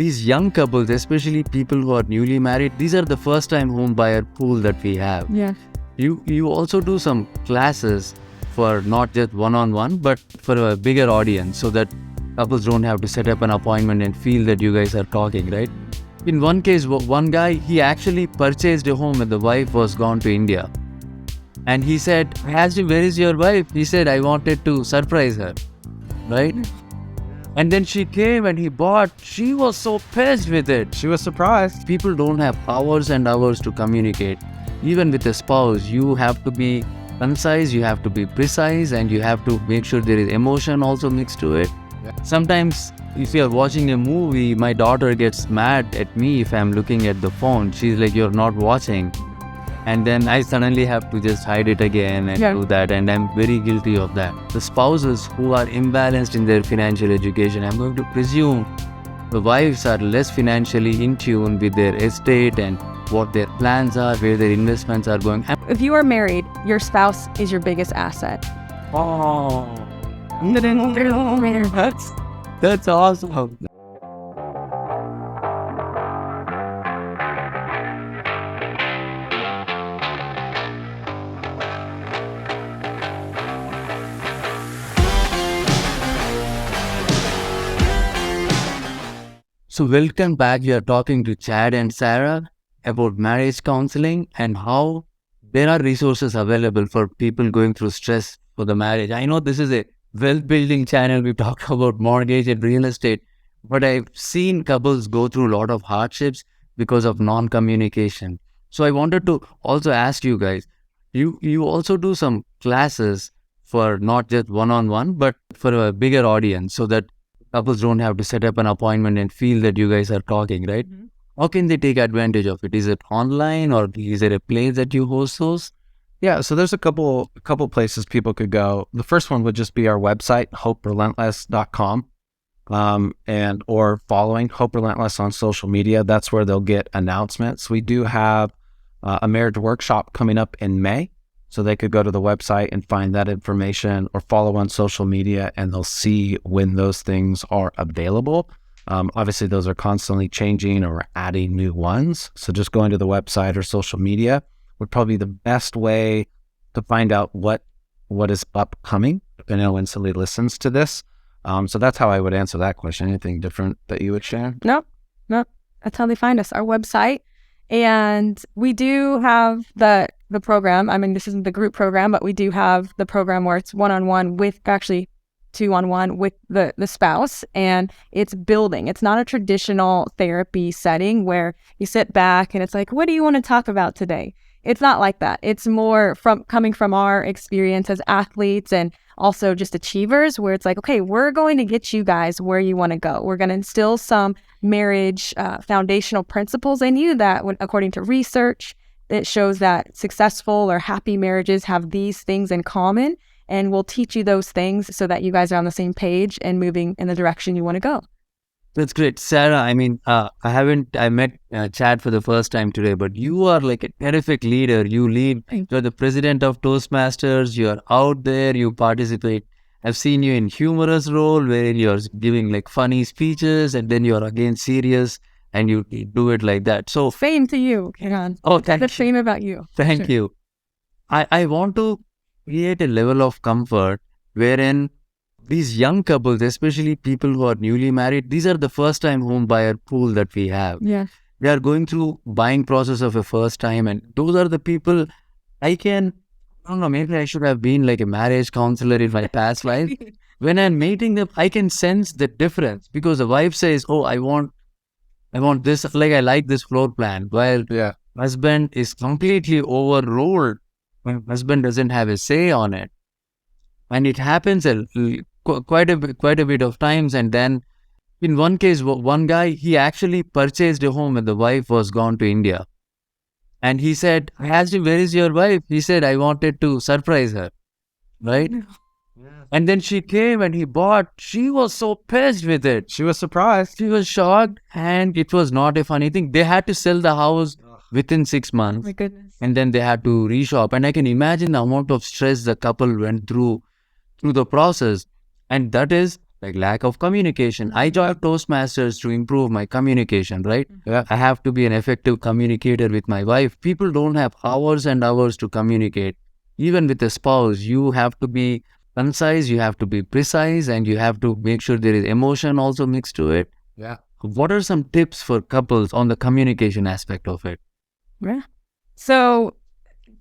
these young couples, especially people who are newly married, these are the first time home buyer pool that we have. Yeah. You also do some classes for not just one-on-one, but for a bigger audience, so that couples don't have to set up an appointment and feel that you guys are talking, right? In one case, one guy, he actually purchased a home when the wife was gone to India. And he said, I asked him, where is your wife? He said, I wanted to surprise her, right? And then she came and he bought. She was so pissed with it. She was surprised. People don't have hours and hours to communicate. Even with a spouse, you have to be concise, you have to be precise, and you have to make sure there is emotion also mixed to it. Yeah. Sometimes if you're watching a movie, my daughter gets mad at me if I'm looking at the phone. She's like, you're not watching. And then I suddenly have to just hide it again and do that. And I'm very guilty of that. The spouses who are imbalanced in their financial education, I'm going to presume the wives are less financially in tune with their estate and what their plans are, where their investments are going. If you are married, your spouse is your biggest asset. Oh, that's awesome. So welcome back. We are talking to Chad and Sarah about marriage counseling and how there are resources available for people going through stress for the marriage. I know this is a wealth building channel. We talk about mortgage and real estate, but I've seen couples go through a lot of hardships because of non-communication. So I wanted to also ask you guys, you also do some classes for not just one-on-one, but for a bigger audience, so that couples don't have to set up an appointment and feel that you guys are talking, right? Mm-hmm. How can they take advantage of it? Is it online, or is there a place that you host those? Yeah, so there's a couple places people could go. The first one would just be our website, hoperelentless.com, and or following Hope Relentless on social media. That's where they'll get announcements. We do have a marriage workshop coming up in May, so they could go to the website and find that information, or follow on social media, and they'll see when those things are available. Obviously, those are constantly changing or adding new ones. So just going to the website or social media would probably be the best way to find out what is upcoming, depending on when somebody listens to this. So that's how I would answer that question. Anything different that you would share? No, that's how they find us, our website. And we do have the program. I mean, this isn't the group program, but we do have the program where it's one-on-one with, actually 2-on-1 with the spouse, and it's building. It's not a traditional therapy setting where you sit back and it's like, what do you want to talk about today? It's not like that. It's more coming from our experience as athletes and also just achievers, where it's like, okay, we're going to get you guys where you want to go. We're going to instill some marriage foundational principles in you that, according to research, it shows that successful or happy marriages have these things in common. And we'll teach you those things so that you guys are on the same page and moving in the direction you want to go. That's great. Sarah, I mean, I met Chad for the first time today, but you are like a terrific leader. You lead, you're the president of Toastmasters, you're out there, you participate. I've seen you in humorous role wherein you're giving like funny speeches, and then you're again serious and you do it like that. So Fame to you, Kiran. Oh, thank you. The fame about you. Thank you. I want to create a level of comfort wherein these young couples, especially people who are newly married, these are the first time home buyer pool that we have. Yeah. They are going through buying process of a first time, and those are the people I don't know, maybe I should have been like a marriage counselor in my past life. When I'm meeting them, I can sense the difference, because the wife says, oh, I want this, like I like this floor plan, while husband is completely overruled. My husband doesn't have a say on it. And it happens quite a bit of times. And then in one case, one guy, he actually purchased a home when the wife was gone to India. And he said, I asked him, where is your wife? He said, I wanted to surprise her, right? And then she came and he bought. She was so pissed with it. She was surprised. She was shocked, and it was not a funny thing. They had to sell the house within 6 months. My goodness. And then they had to reshop. And I can imagine the amount of stress the couple went through the process. And that is like lack of communication. I joined Toastmasters to improve my communication, right? Yeah. I have to be an effective communicator with my wife. People don't have hours and hours to communicate. Even with a spouse, you have to be concise, you have to be precise, and you have to make sure there is emotion also mixed to it. Yeah. What are some tips for couples on the communication aspect of it? Yeah. So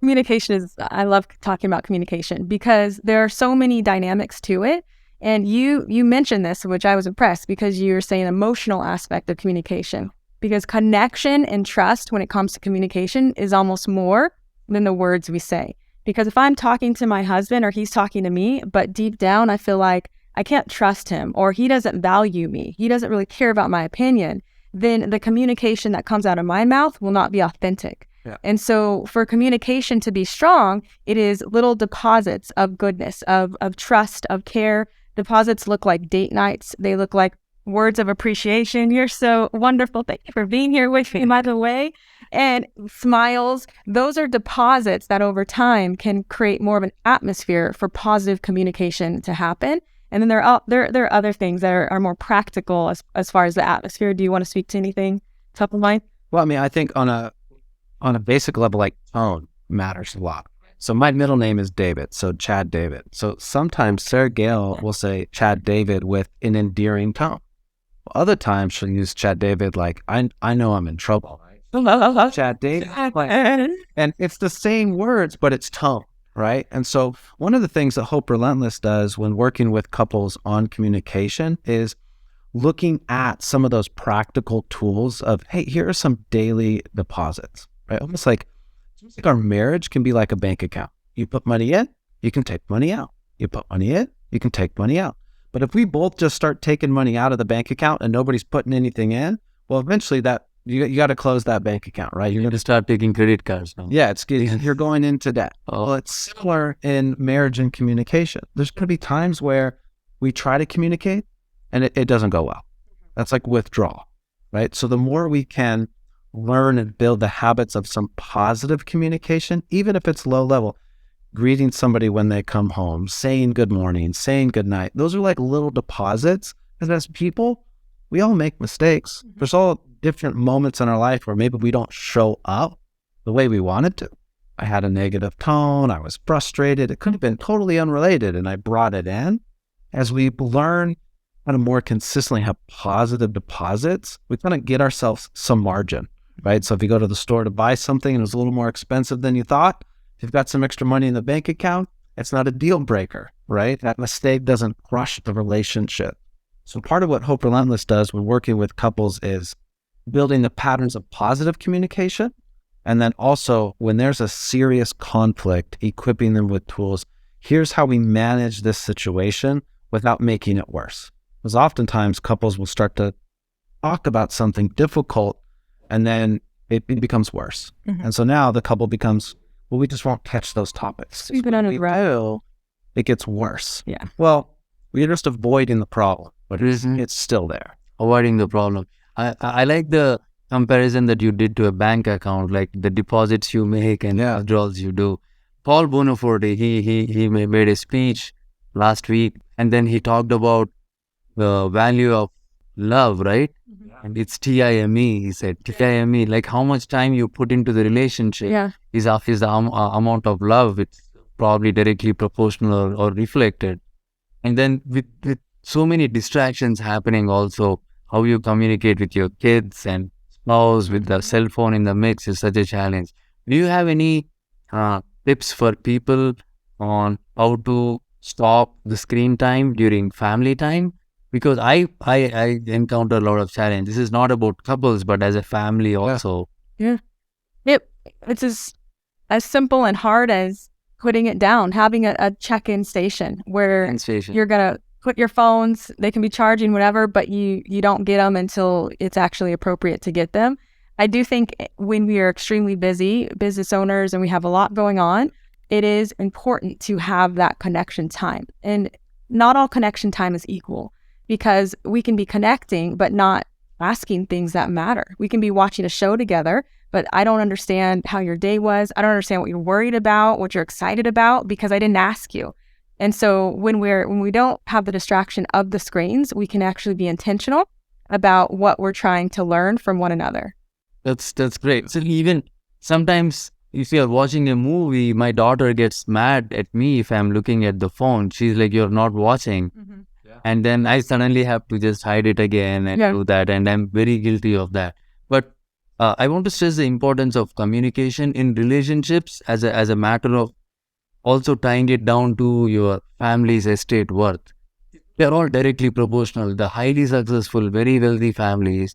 communication I love talking about communication because there are so many dynamics to it. And you mentioned this, which I was impressed because you were saying emotional aspect of communication, because connection and trust when it comes to communication is almost more than the words we say. Because if I'm talking to my husband or he's talking to me, but deep down I feel like I can't trust him or he doesn't value me, he doesn't really care about my opinion, then the communication that comes out of my mouth will not be authentic. Yeah. And so for communication to be strong, it is little deposits of goodness, of trust, of care. Deposits look like date nights. They look like words of appreciation. You're so wonderful. Thank you for being here with me, by the way. And smiles. Those are deposits that over time can create more of an atmosphere for positive communication to happen. And then there are other things that are more practical as far as the atmosphere. Do you want to speak to anything top of mind? Well, I mean, I think on a basic level, like tone matters a lot. So my middle name is David, so Chad David. So sometimes Sarah-Gayle will say Chad David with an endearing tone. Other times she'll use Chad David like, I know I'm in trouble. Right? Chad David. And it's the same words, but it's tone, right? And so one of the things that Hope Relentless does when working with couples on communication is looking at some of those practical tools of, hey, here are some daily deposits, right? Almost like our marriage can be like a bank account. You put money in, you can take money out. You put money in, you can take money out. But if we both just start taking money out of the bank account and nobody's putting anything in, well, eventually you got to close that bank account, right? You're going to start taking credit cards now. Yeah, you're going into debt. Well, it's similar in marriage and communication. There's going to be times where we try to communicate and it doesn't go well. That's like withdrawal, right? So the more we can learn and build the habits of some positive communication, even if it's low level, greeting somebody when they come home, saying good morning, saying good night. Those are like little deposits. And as people, we all make mistakes. There's all different moments in our life where maybe we don't show up the way we wanted to. I had a negative tone. I was frustrated. It could have been totally unrelated, and I brought it in. As we learn how to more consistently have positive deposits, we kind of get ourselves some margin, right? So if you go to the store to buy something and it's a little more expensive than you thought, if you've got some extra money in the bank account, it's not a deal breaker, right? That mistake doesn't crush the relationship. So part of what Hope Relentless does when working with couples is building the patterns of positive communication. And then also when there's a serious conflict, equipping them with tools. Here's how we manage this situation without making it worse. Because oftentimes couples will start to talk about something difficult and then it becomes worse. Mm-hmm. And so now the couple becomes, well, we just won't touch those topics. We've been on a row. It gets worse. Yeah. Well, we're just avoiding the problem, but Mhm. it's still there. Avoiding the problem. I like the comparison that you did to a bank account, like the deposits you make and withdrawals you do. Paul Bonaforte, he made a speech last week, and then he talked about the value of love, right? Mm-hmm. And it's TIME. He said TIME, like how much time you put into the relationship is the amount of love. It's probably directly proportional or reflected. And then with so many distractions happening also, how you communicate with your kids and spouse with the cell phone in the mix is such a challenge. Do you have any tips for people on how to stop the screen time during family time? Because I encounter a lot of challenge. This is not about couples, but as a family also. Yeah. Yep. It's as simple and hard as putting it down, having a check-in station where you're going to put your phones, they can be charging, whatever, but you don't get them until it's actually appropriate to get them. I do think when we are extremely busy, business owners, and we have a lot going on, it is important to have that connection time. And not all connection time is equal because we can be connecting, but not asking things that matter. We can be watching a show together, but I don't understand how your day was. I don't understand what you're worried about, what you're excited about, because I didn't ask you. And so when we don't have the distraction of the screens, we can actually be intentional about what we're trying to learn from one another. That's great. So even sometimes if you're watching a movie, my daughter gets mad at me if I'm looking at the phone. She's like, "You're not watching." And then I suddenly have to just hide it again and do that. And I'm very guilty of that. But I want to stress the importance of communication in relationships as a matter of also tying it down to your family's estate worth. They're all directly proportional. The highly successful, very wealthy families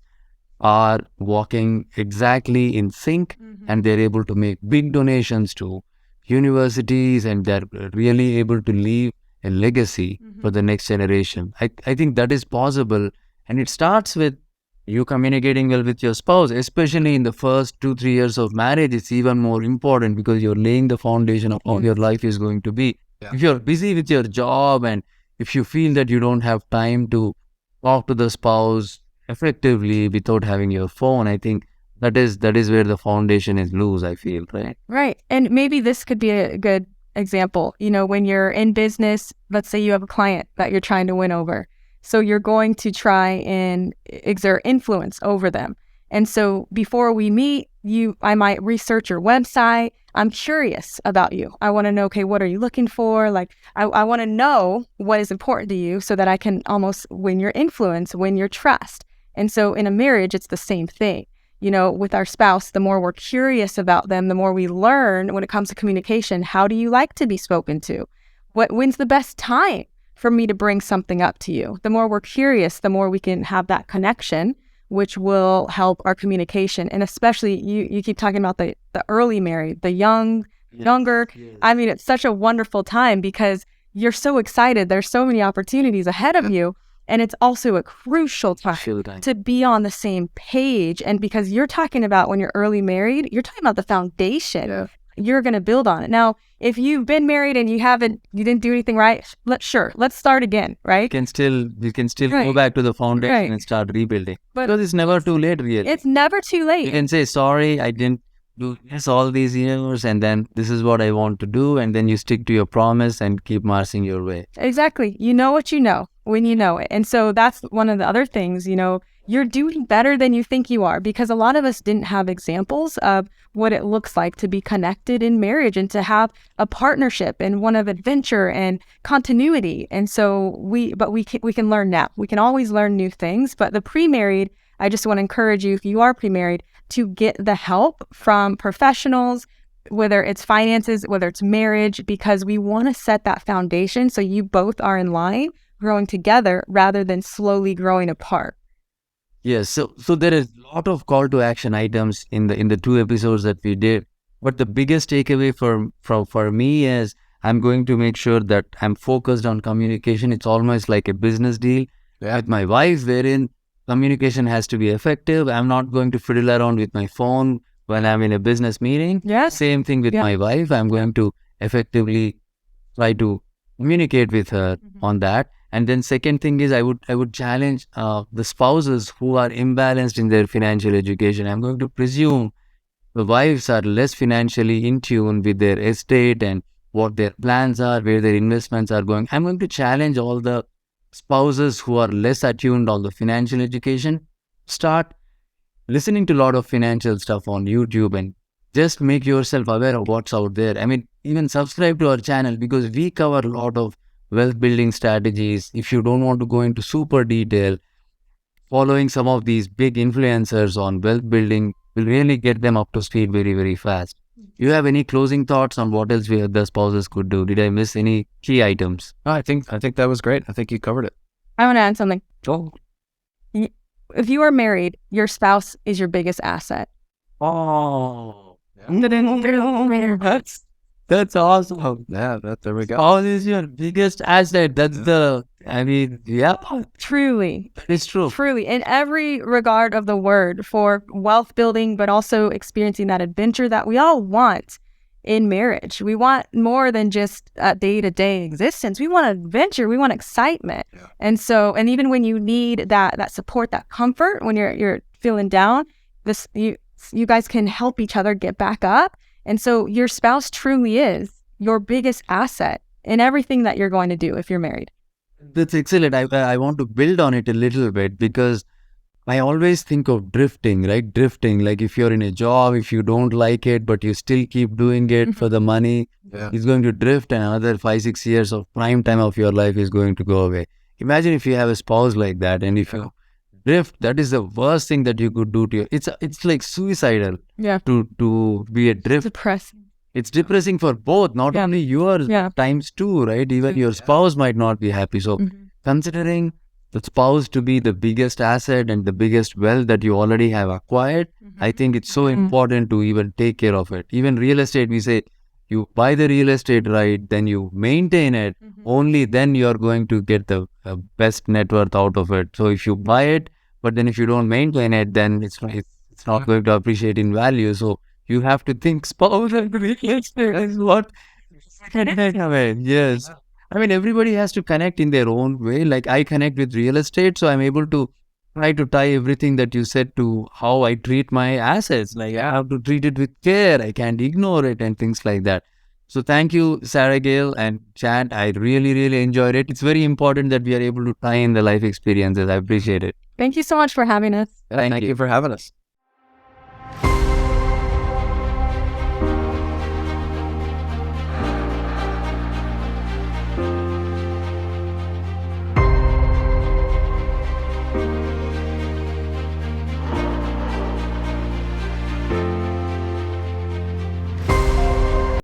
are walking exactly in sync, and they're able to make big donations to universities, and they're really able to leave a legacy for the next generation. I think that is possible, and it starts with you communicating well with your spouse, especially in the first 2-3 years of marriage. It's even more important because you're laying the foundation of how your life is going to be. If you're busy with your job and if you feel that you don't have time to talk to the spouse effectively without having your phone, I think that is where the foundation is loose, I feel, right? Right. And maybe this could be a good example. When you're in business, let's say you have a client that you're trying to win over. So you're going to try and exert influence over them. And so before we meet, I might research your website. I'm curious about you. I want to know, okay, what are you looking for? Like, I want to know what is important to you so that I can almost win your influence, win your trust. And so in a marriage, it's the same thing. With our spouse, the more we're curious about them, the more we learn when it comes to communication. How do you like to be spoken to? When's the best time for me to bring something up to you? The more we're curious, the more we can have that connection, which will help our communication. And especially, you keep talking about the early married, the younger. Yes. I mean, it's such a wonderful time because you're so excited. There's so many opportunities ahead of you. And it's also a crucial time to be on the same page. And because you're talking about when you're early married, you're talking about the foundation. You're going to build on it. Now, if you've been married and you didn't do anything right, let's start again, right? We can still go back to the foundation and start rebuilding. Because it's never too late, really. It's never too late. You can say, sorry, I didn't do this all these years, and then this is what I want to do, and then you stick to your promise and keep marching your way. Exactly. You know what you know when you know it. And so that's one of the other things, you're doing better than you think you are, because a lot of us didn't have examples of what it looks like to be connected in marriage and to have a partnership and one of adventure and continuity. And so we can learn now. We can always learn new things. But the pre-married, I just want to encourage you, if you are pre-married, to get the help from professionals, whether it's finances, whether it's marriage, because we want to set that foundation so you both are in line, growing together rather than slowly growing apart. Yes, so there is a lot of call to action items in the 2 episodes that we did. But the biggest takeaway for me is I'm going to make sure that I'm focused on communication. It's almost like a business deal with my wife, wherein communication has to be effective. I'm not going to fiddle around with my phone when I'm in a business meeting. Yes. Same thing with my wife. I'm going to effectively try to communicate with her on that. And then second thing is I would challenge the spouses who are imbalanced in their financial education. I'm going to presume the wives are less financially in tune with their estate and what their plans are, where their investments are going. I'm going to challenge all the spouses who are less attuned on the financial education. Start listening to a lot of financial stuff on YouTube and just make yourself aware of what's out there. I mean, even subscribe to our channel because we cover a lot of wealth building strategies. If you don't want to go into super detail, following some of these big influencers on wealth building will really get them up to speed very, very fast. You have any closing thoughts on what else the spouses could do? Did I miss any key items? No, I think that was great. I think you covered it. I want to add something. Oh. If you are married, your spouse is your biggest asset. Oh. Yeah. That's awesome. Yeah, there we go. Spouse is your biggest asset. That's Truly. It's true. Truly. In every regard of the word, for wealth building, but also experiencing that adventure that we all want in marriage. We want more than just a day-to-day existence. We want adventure. We want excitement. Yeah. And even when you need that support, that comfort, when you're feeling down, you guys can help each other get back up. And so your spouse truly is your biggest asset in everything that you're going to do if you're married. That's excellent. I want to build on it a little bit because I always think of drifting, right? Drifting, like if you're in a job, if you don't like it, but you still keep doing it for the money, it's going to drift, and another 5-6 years of prime time of your life is going to go away. Imagine if you have a spouse like that, and if you drift, that is the worst thing that you could do to you. It's like suicidal Yeah. to be a drift. Depressing. It's depressing for both, not only your times too, right? Even your spouse might not be happy. So considering the spouse to be the biggest asset and the biggest wealth that you already have acquired, I think it's so important to even take care of it. Even real estate, we say you buy the real estate right, then you maintain it, only then you're going to get the best net worth out of it. So if you buy it, but then if you don't maintain it, then it's not going to appreciate in value. So you have to think spouse and real estate is what. Yes. I mean, everybody has to connect in their own way. Like I connect with real estate, so I'm able to try to tie everything that you said to how I treat my assets. Like I have to treat it with care. I can't ignore it and things like that. So thank you, Sarah-Gayle and Chad. I really, really enjoyed it. It's very important that we are able to tie in the life experiences. I appreciate it. Thank you so much for having us. Thank you for having us.